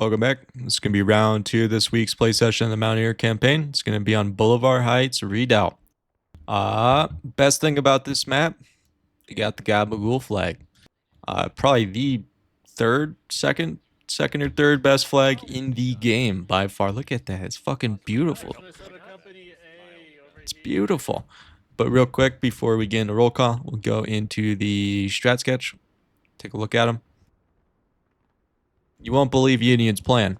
Welcome back. It's going to be round 2 of this week's play session of the Mountaineer campaign. It's going to be on Boulevard Heights Redoubt. Best thing about this map, you got the Gabagool flag. Probably the second or third best flag in the game by far. Look at that. It's fucking beautiful. It's beautiful. But real quick, before we get into roll call, we'll go into the strat sketch. Take a look at them. You won't believe Union's plan.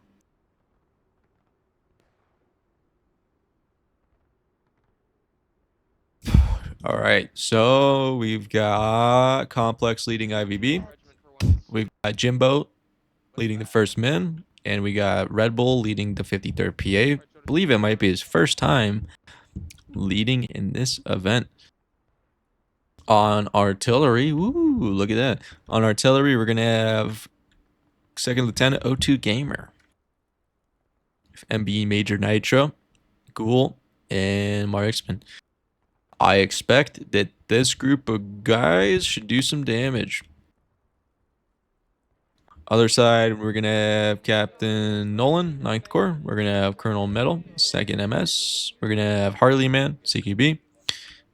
All right, so we've got Complex leading IVB. We've got Jimbo leading the first min, and we got Red Bull leading the 53rd PA. I believe it might be his first time leading in this event. On artillery, woo, look at that. On artillery, we're gonna have Second Lieutenant O2 Gamer, MB Major Nitro, Ghoul, and Marksman. I expect that this group of guys should do some damage. Other side, we're going to have Captain Nolan, 9th Corps. We're going to have Colonel Metal, 2nd MS. We're going to have Harley Man, CQB.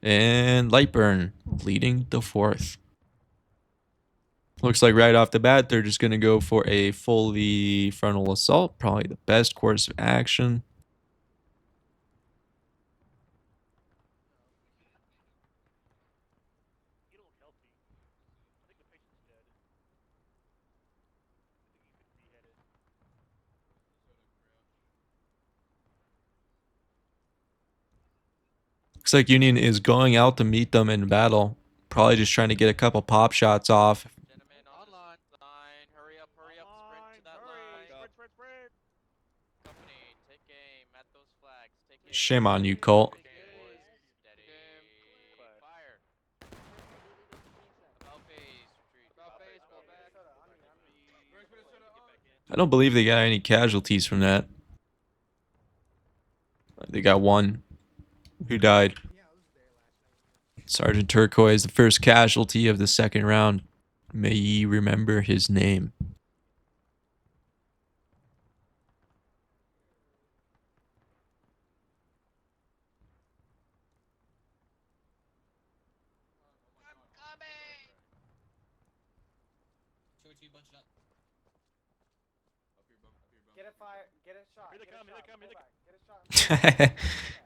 And Lightburn leading the 4th. Looks like right off the bat, they're just going to go for a fully frontal assault. Probably the best course of action. Looks like Union is going out to meet them in battle. Probably just trying to get a couple pop shots off. Shame on you, Colt. I don't believe they got any casualties from that. They got one who died. Sergeant Turquoise, the first casualty of the second round. May ye remember his name.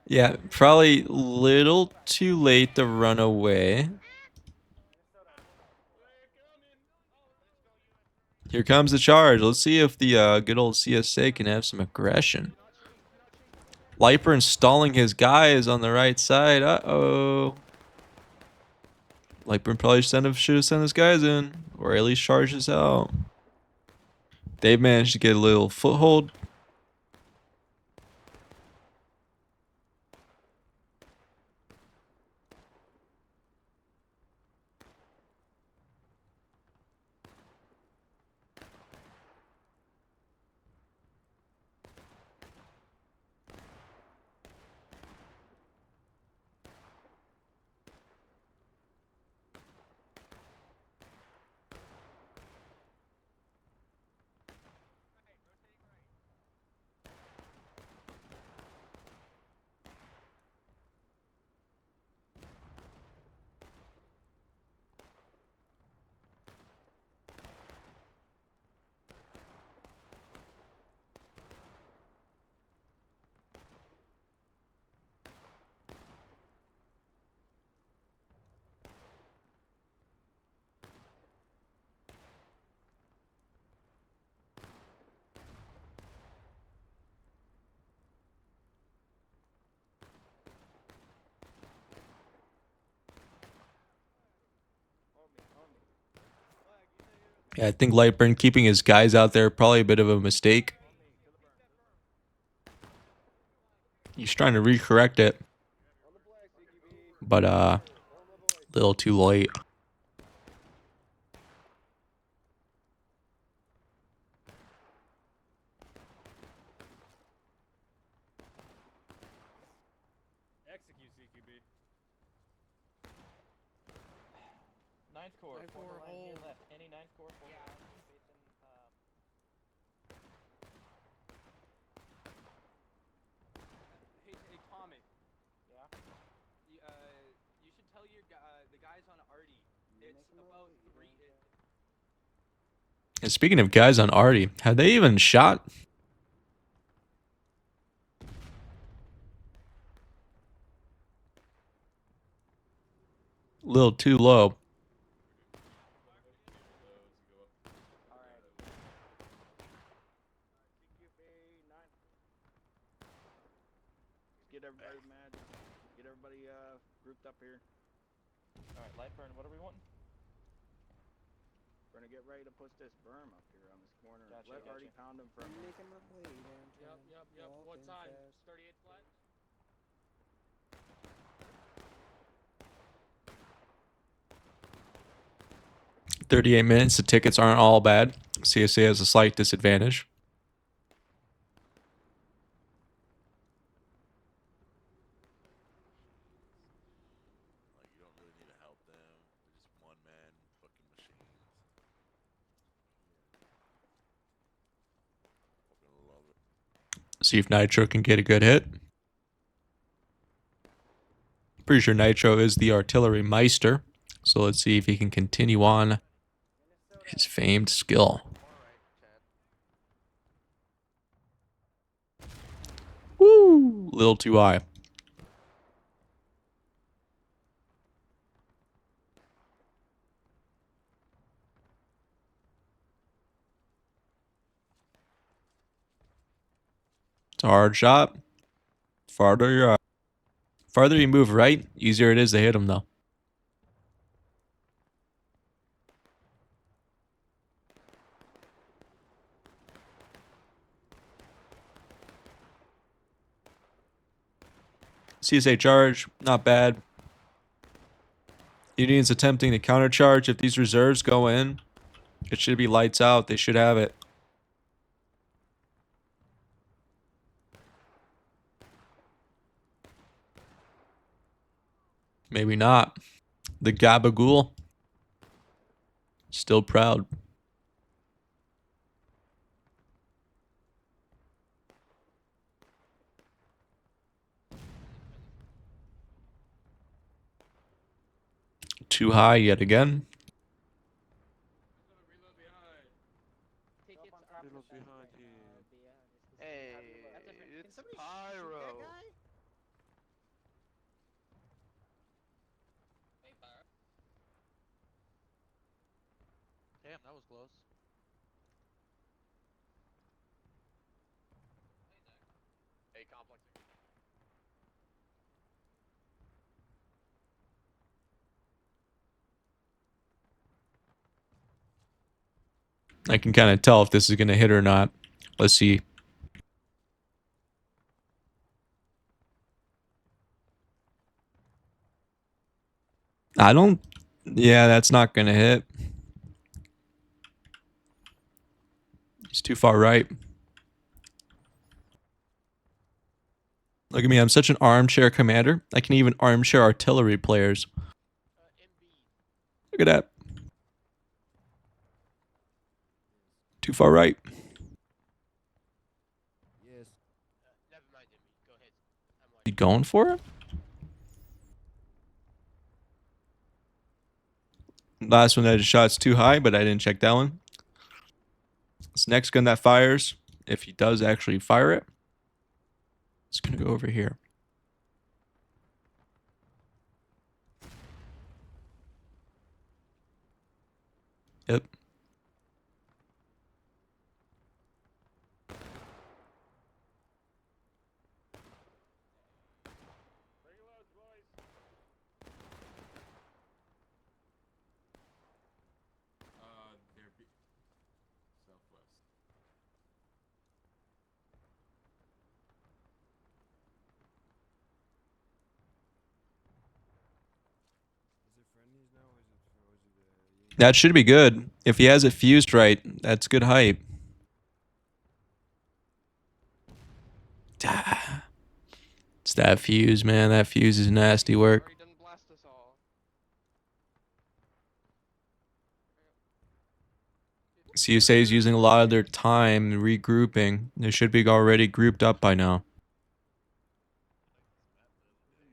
Yeah, probably a little too late to run away. Here comes the charge. Let's see if the good old CSA can have some aggression. Liper installing his guys on the right side. Uh-oh. Liper probably should have sent his guys in, or at least charge us out. They've managed to get a little foothold. Yeah, I think Lightburn keeping his guys out there probably a bit of a mistake. He's trying to recorrect it, but a little too late. Execute CQB. 9th Corps, former line here left. Any 9th Corps, former line facing, And speaking of guys on Artie, have they even shot? A little too low. Get everybody mad. Get everybody grouped up here. Alright, light burn, what are we wanting? We're gonna get ready to push this berm up here on this corner. Let Artie pound him from. Yep. What time? 38 flat? $38 minutes. The tickets aren't all bad. CSA has a slight disadvantage. Like, you don't really need to help them. They're just one man fucking machines. Fucking love it. See if Nitro can get a good hit. Pretty sure Nitro is the artillery meister. So let's see if he can continue on his famed skill. Woo! Little too high. It's a hard shot. Farther you move right, easier it is to hit him though. CSA charge, not bad. Indians attempting to countercharge. If these reserves go in, it should be lights out. They should have it. Maybe not. The Gabagool. Still proud. Too high yet again. Reload behind him. Hey, it's Pyro. Damn, that was close. Hey, complex. I can kind of tell if this is going to hit or not. Let's see. I don't... Yeah, that's not going to hit. He's too far right. Look at me, I'm such an armchair commander. I can even armchair artillery players. Look at that. Too far right. Yes. Never mind, Jimmy. Go ahead. You going for it? Last one that I shot's too high, but I didn't check that one. This next gun that fires, if he does actually fire it, it's going to go over here. Yep. Southwest. Is it friendlies now or is it That should be good. If he has it fused right, that's good hype. Ah. It's that fuse, man. That fuse is nasty work. Already done blast us all. CSA is using a lot of their time regrouping. They should be already grouped up by now.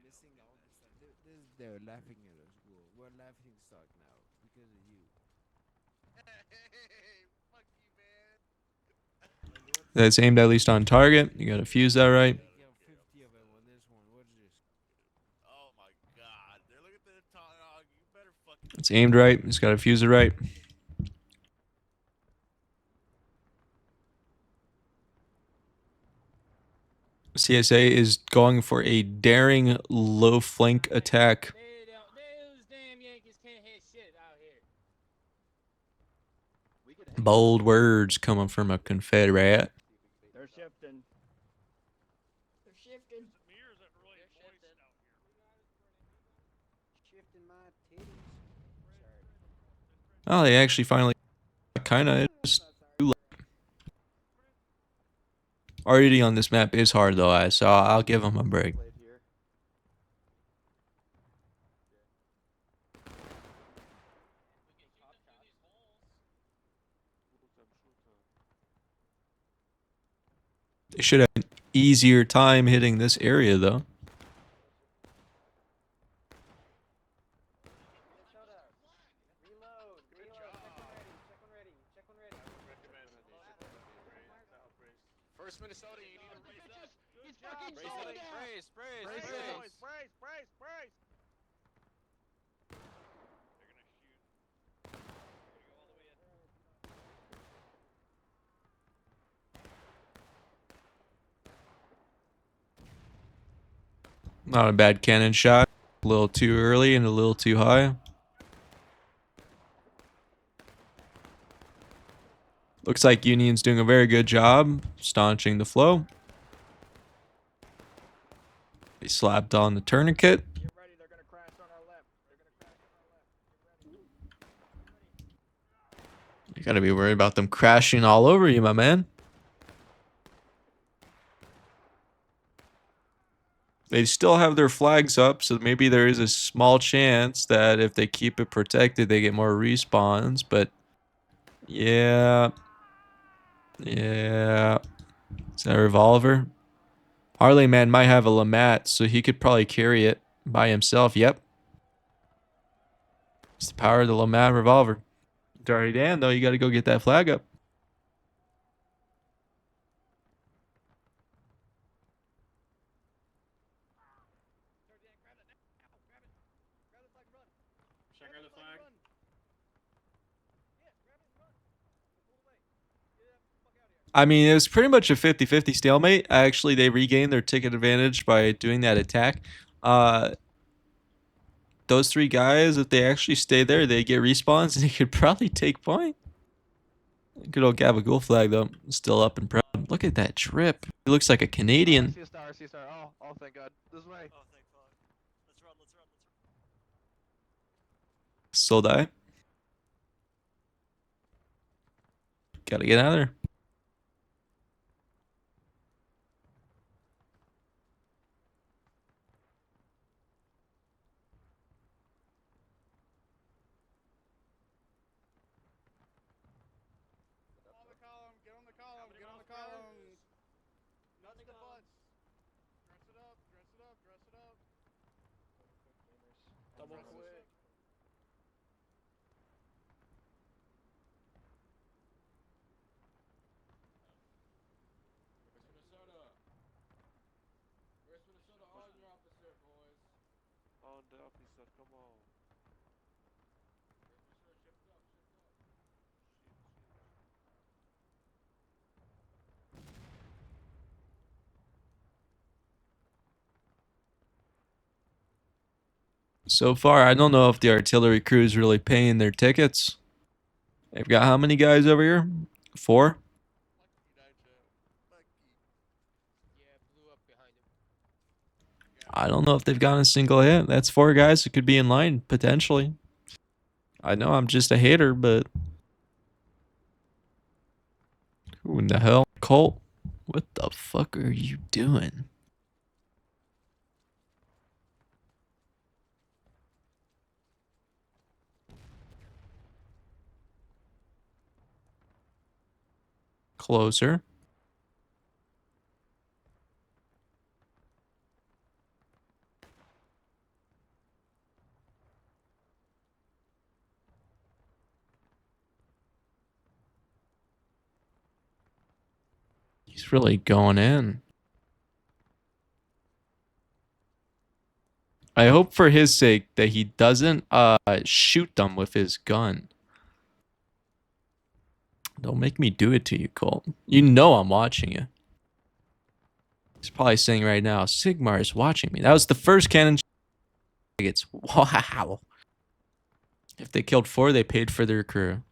missing all this? They're laughing at us. We're laughing stock now. That's aimed at least on target. You gotta fuse that right. Yo, 50 of them on this one. What is this? Oh my god. They're looking at the dog. You better fucking. It's aimed right. Just gotta fuse it right. CSA is going for a daring low flank attack. Those damn Yankees can't hit shit out here. We could hang Bold out. words coming from a Confederate. They're shifting. They're shifting. Mirrors that really They're moist shifting. out here. Shifting my titties. Sorry. Oh, they actually finally kind of. RED on this map is hard though, so I'll give them a break. Played here. They should have an easier time hitting this area though. Reload. Check one ready. Check one ready. First Minnesota, you need to raise up. He's fucking Brace slowing up. down. Brace, brace, Brace, brace. boys, brace, brace, brace. They're gonna shoot. They're gonna go all the way in. Not a bad cannon shot. A little too early and a little too high. Looks like Union's doing a very good job staunching the flow. They slapped on the tourniquet. Get ready, they're gonna crash on our left. They're gonna crash on our left. You gotta be worried about them crashing all over you, my man. They still have their flags up, so maybe there is a small chance that if they keep it protected, they get more respawns. But yeah, yeah. Is that a revolver? Harley Man might have a Lamat, so he could probably carry it by himself. Yep. It's the power of the Lamat revolver. Dirty Dan, though, you got to go get that flag up. Should I grab the flag? I mean, it was pretty much a 50-50 stalemate. Actually, they regained their ticket advantage by doing that attack. Those three guys, if they actually stay there, they get respawns and they could probably take point. Good old Gabagool flag, though, still up and proud. Look at that drip. He looks like a Canadian. See a star, see a star. Oh, thank God. This way. Oh, thank fuck. Let's run, let's run, let's run. Still die. Gotta get out of there. Get on the column, get on the column, get on the column. Nuts the butts. Dress it up, dress it up, dress it up. Double quick. Where's Minnesota? Where's Minnesota on your officer, boys? On the officer, come on. Where's Minnesota? Shift up, shift up. So far, I don't know if the artillery crew is really paying their tickets. They've got how many guys over here? 4? Yeah, blew up behind him. I don't know if they've gotten a single hit. That's 4 guys that could be in line, potentially. I know I'm just a hater, but... Who in the hell? Colt? What the fuck are you doing? Closer. He's really going in. I hope for his sake that he doesn't shoot them with his gun. Don't make me do it to you, Colt. You know I'm watching you. He's probably saying right now, Sigmar is watching me. That was the first cannon. It's wow. If they killed 4, they paid for their crew.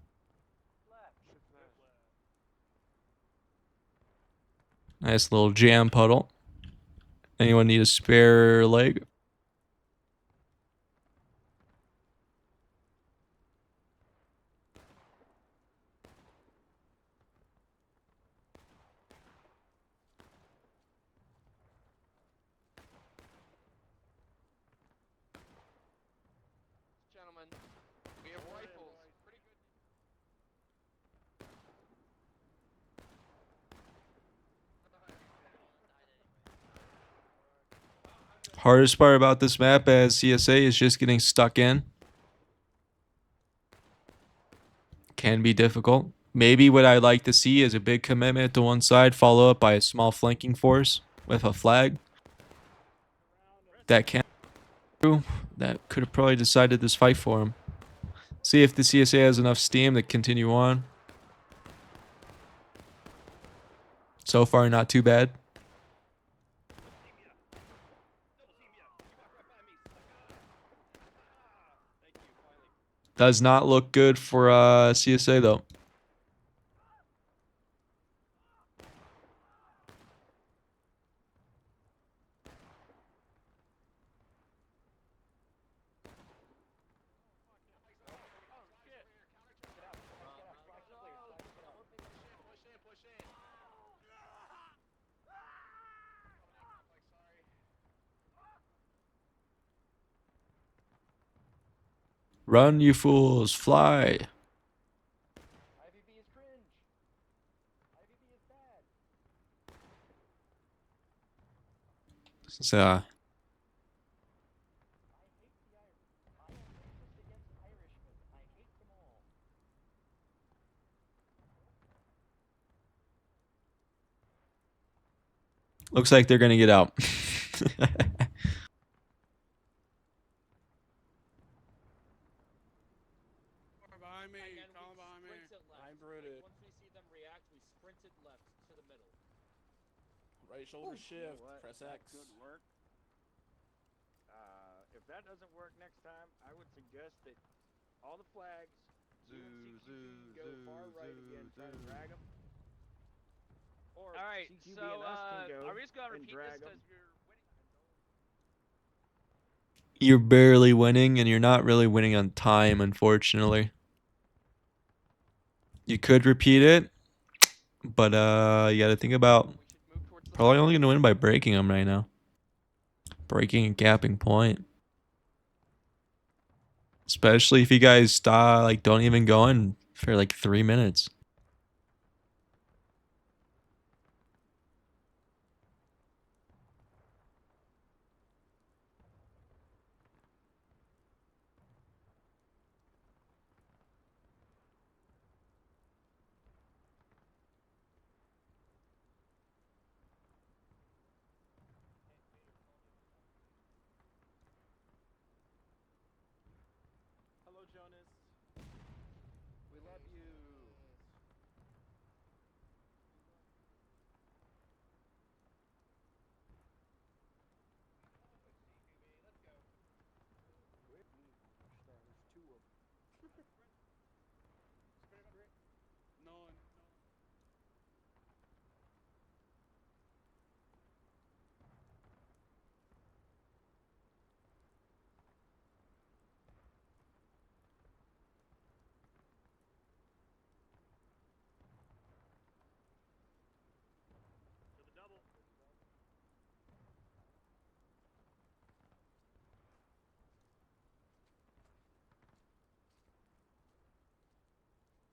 Nice little jam puddle. Anyone need a spare leg? Gentlemen, we have rifles. Pretty good. Hardest part about this map as CSA is just getting stuck in. Can be difficult. Maybe what I'd like to see is a big commitment to one side, follow up by a small flanking force with a flag. That can that could have probably decided this fight for him. See if the CSA has enough steam to continue on. So far, not too bad. Does not look good for CSA though. Run, you fools, fly. IVB is cringe. IVB is bad. This is, I hate the Irish. I am racist against Irishmen. I hate them all. looks like they're gonna get out. Behind me. And then Colin we behind me. sprint it left. I'm rooted. Once we see them react, we sprint it left to the middle. Right shoulder You know shift. what? Press That X. could work. If that doesn't work next time, I would suggest that all the flags, CQB go far right again, try to drag them. Or Alright, CQB so, and us can go are we just gonna and repeat drag this them. because you're winning? You're barely winning, and you're not really winning on time, unfortunately. You could repeat it, but you got to think about We should move towards the probably only fire. going to win by breaking them right now. Breaking and gapping point. Especially if you guys like don't even go in for like 3 minutes. Hello, Jonas. We love you. There's 2 of them. None.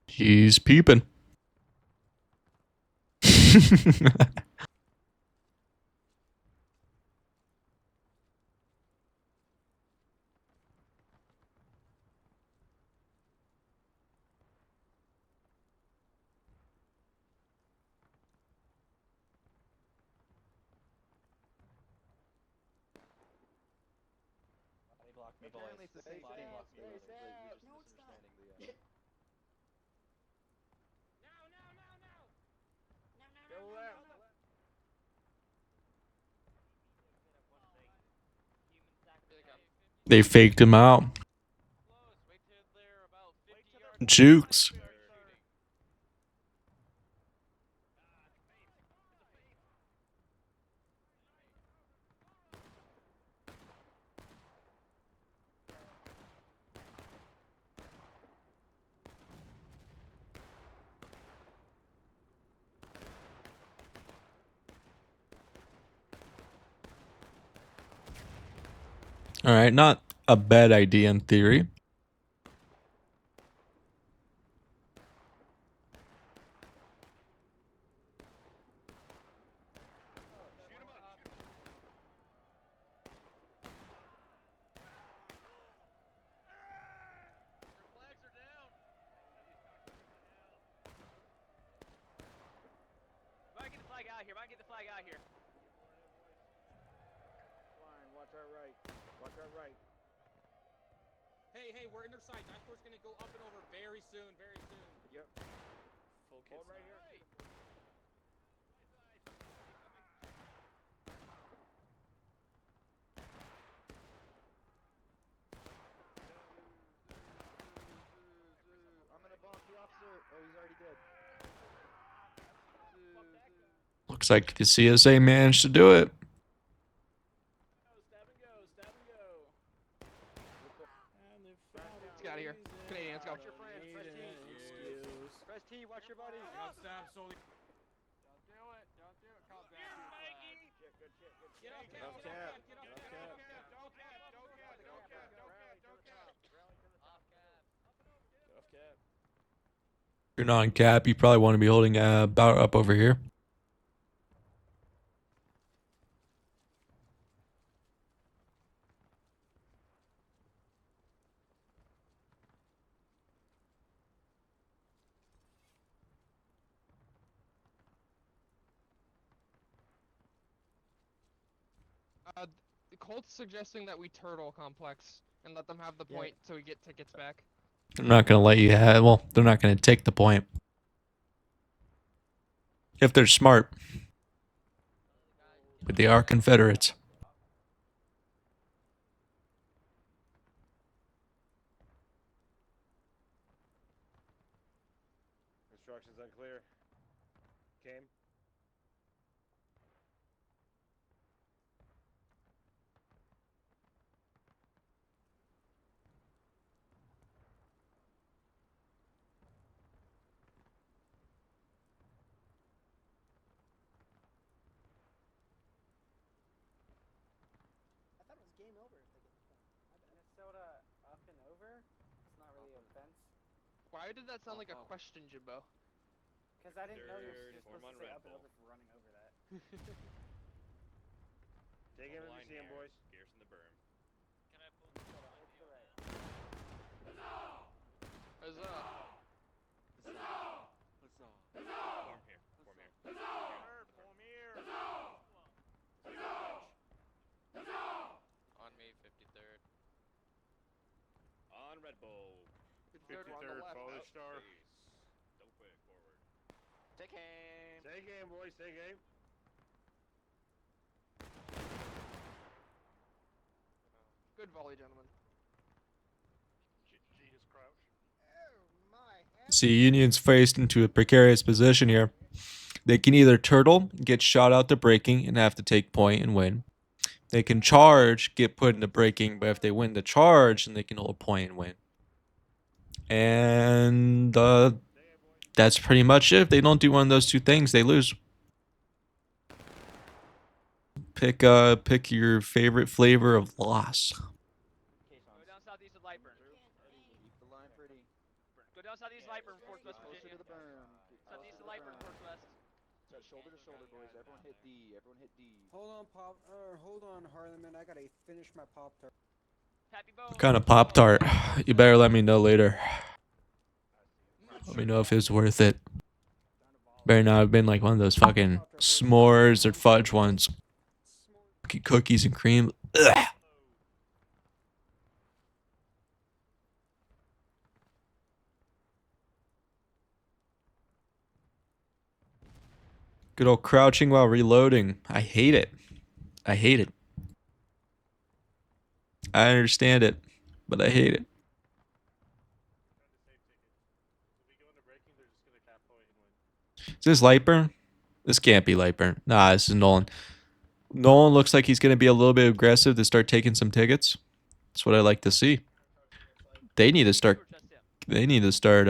He's peeping. Apparently it's the same thing. Space out. No, it's not. No, no, no, no! No, no, Go no, no, left. no, no! They faked him out. Close. Wait till they're about 50 yards. Jukes. Start shooting. All right, not a bad idea in theory. Their flags are down. Might get the flag out here. Might get the flag out here. Flying. Watch our right. Watch our right. Hey, hey, we're in their sight. That score's gonna go up and over very soon, very soon. Yep. Full Hold right here. I'm gonna bump the officer. Oh, he's already dead. Looks like the CSA managed to do it. Stab and go, stab and go. Let's get out of here. Canadian, let's go. Watch your friend. Press T. Press T. Watch your buddy. Got stabbed solely. Don't do it. Don't do it. Call back. Shit, good shit. Good shit. Get off Get cap, off get cap. off cap, get off Get cap. off cap. Don't cap. Don't cap. Don't cap. Don't cap. Don't cap. Don't cap. Off cap. If you're not on cap, you probably want to be holding about up over here. Colt's suggesting that we turtle complex and let them have the point so we get tickets back. They're not going to let you have. Well, they're not going to take the point. If they're smart. But they are Confederates. Instructions unclear. Came. I thought it was game over if they get the point. Minnesota up and over? It's not really a fence. Why did that sound like a question, Jimbo? Because I didn't know you're Third, supposed form to on say Red up and Bull. over for running over that. Take him if you see him, boys. Garrison the berm. Can I pull Hold on, hold to the right. Huzzah. Form here. Form here. Form here. On me, 53rd. On Red Bull. 53rd, we're on the left. Polish star. Don't quit. Forward. Take aim. Stay game, boys. Stay game. Good volley, gentlemen. Jesus crouch. Oh my. See, Union's faced into a precarious position here. They can either turtle, get shot out to breaking, and have to take point and win. They can charge, get put into breaking, but if they win the charge, then they can hold point and win. And that's pretty much it. If they don't do one of those two things, they lose. Pick your favorite flavor of loss. Go down southeast of Lightburn. Keep the line pretty. Go down southeast of Lightburn, towards West Closer Virginia. to the berm. Get closer Southeast to of the Lightburn, berm. towards West. Set shoulder to shoulder, boys. Everyone hit D. Everyone hit D. Hold on, hold on, Harleman. I gotta finish my pop tart. Happy Bones. What kind of Pop Tart? You better let me know later. Let me know if it's worth it. Better not have been like one of those fucking s'mores or fudge ones. Fucking cookies and cream. Ugh. Good old crouching while reloading. I hate it. I hate it. I understand it, but I hate it. Is this Lightburn? This can't be Lightburn. Nah, this is Nolan. Nolan looks like he's going to be a little bit aggressive to start taking some tickets. That's what I like to see. They need to start. They need to start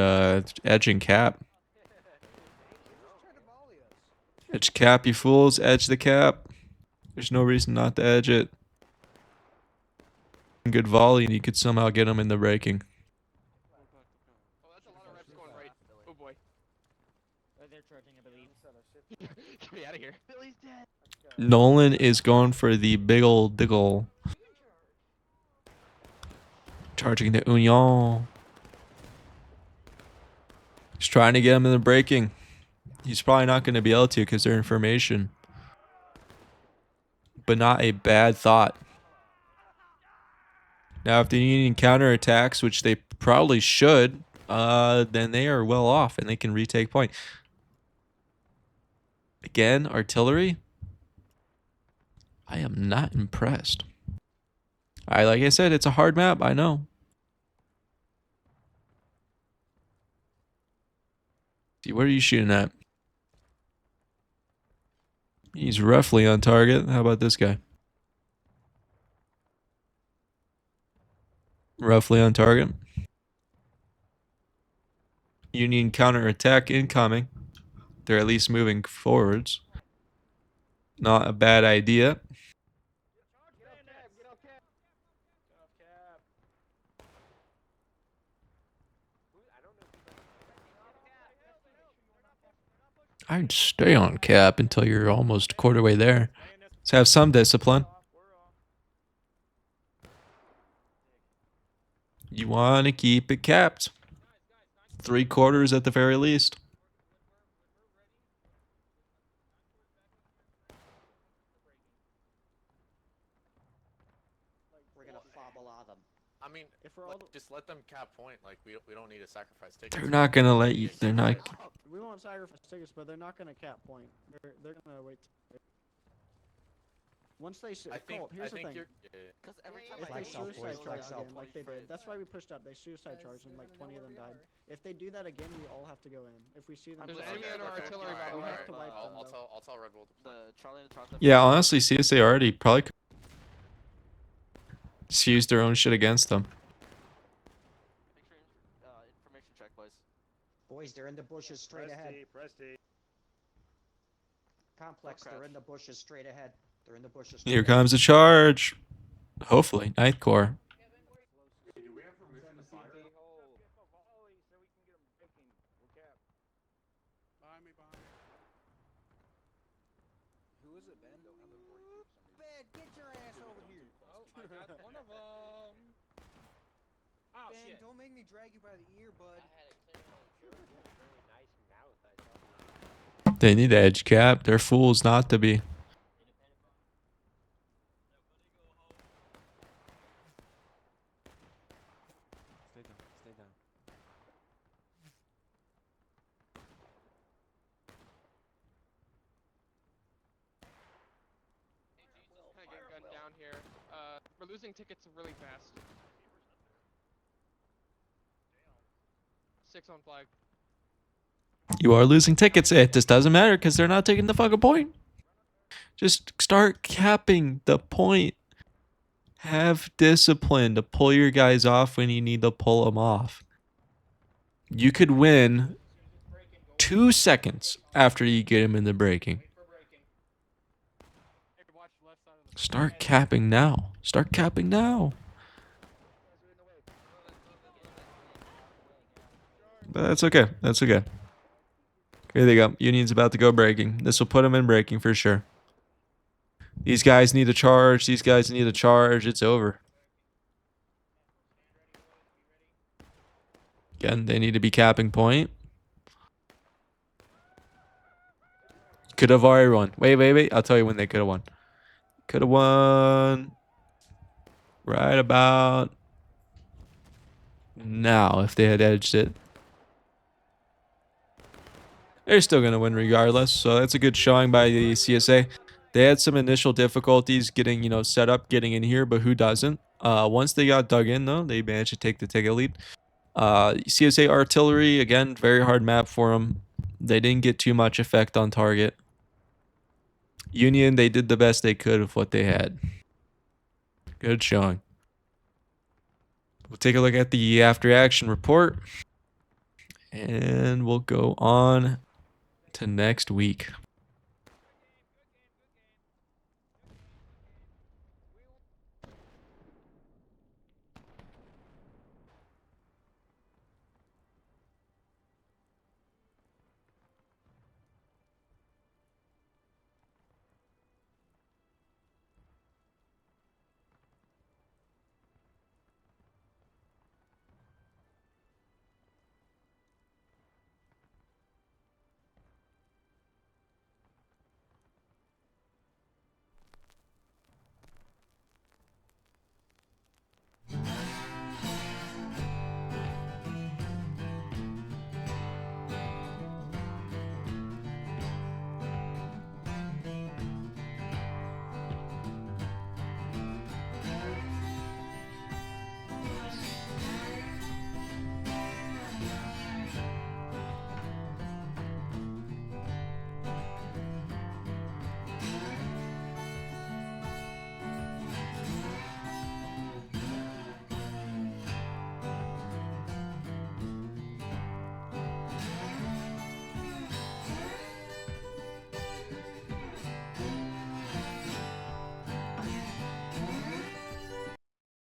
edging Cap. Edge Cap, you fools! Edge the Cap. There's no reason not to edge it. Good volley, and you could somehow get him in the breaking. Oh, that's a lot of reps going right. Oh boy. They're charging, I believe. Get me out of here. Billy's dead. Nolan is going for the big old diggle. Charging the Union. He's trying to get him in the breaking. He's probably not going to be able to because they're information. But not a bad thought. Now, if they need counterattacks, which they probably should, then they are well off and they can retake point. Again, artillery. I am not impressed. Like I said, it's a hard map. I know. See, what are you shooting at? He's roughly on target. How about this guy? Roughly on target. Union counterattack incoming. They're at least moving forwards. Not a bad idea. I'd stay on Cap until you're almost a quarter way there. Let's have some discipline. You want to keep it capped. 3/4 at the very least. We're gonna fobble them. I mean, If we're all like, just let them cap point. Like we don't need to sacrifice tickets. They're not going to let you. They're not. We won't sacrifice tickets, but they're not gonna cap point. They're gonna wait. Once they I think. here's the thing. Because every time If I they go suicide for charge it, again, like they did, that's why we pushed up. They suicide charged and like 20 of them died. If they do that again, we all have to go in. If we see them, There's push an enemy up, on our artillery, by the we way. have to wipe them. Though. I'll tell Red Bull. the Charlie and the Charlie. Yeah, honestly, CSA already probably could just use their own shit against them. Information check, boys. Boys, they're in the bushes straight ahead. Press D. Complex, Don't they're crouch. in the bushes straight ahead. They're in the bushes. Here comes a charge. Hopefully, Ninth Corps. Behind me, behind me. Who is it, Ben? Ben, get your ass over here. Oh, I got one of them. Oh, Ben, shit. don't make me drag you by the ear, bud. They need edge cap. They're fools not to be. Stay down. Stay down. Kind of getting gunned down here. We're losing tickets really fast. 6 on flag. You are losing tickets. It just doesn't matter because they're not taking the fucking point. Just start capping the point. Have discipline to pull your guys off when you need to pull them off. You could win 2 seconds after you get him in the breaking. Start capping now. Start capping now. But that's okay. That's okay. Here they go. Union's about to go breaking. This will put them in breaking for sure. These guys need to charge. These guys need to charge. It's over. Again, they need to be capping point. Could have already won. Wait. I'll tell you when they could have won. Could have won right about now if they had edged it. they're still going to win regardless. So that's a good showing by the CSA. They had some initial difficulties getting, set up, getting in here, but who doesn't? Once they got dug in, though, they managed to take the ticket lead. CSA artillery, again, very hard map for them. They didn't get too much effect on target. Union, they did the best they could with what they had. Good showing. We'll take a look at the after action report. And we'll go on to next week.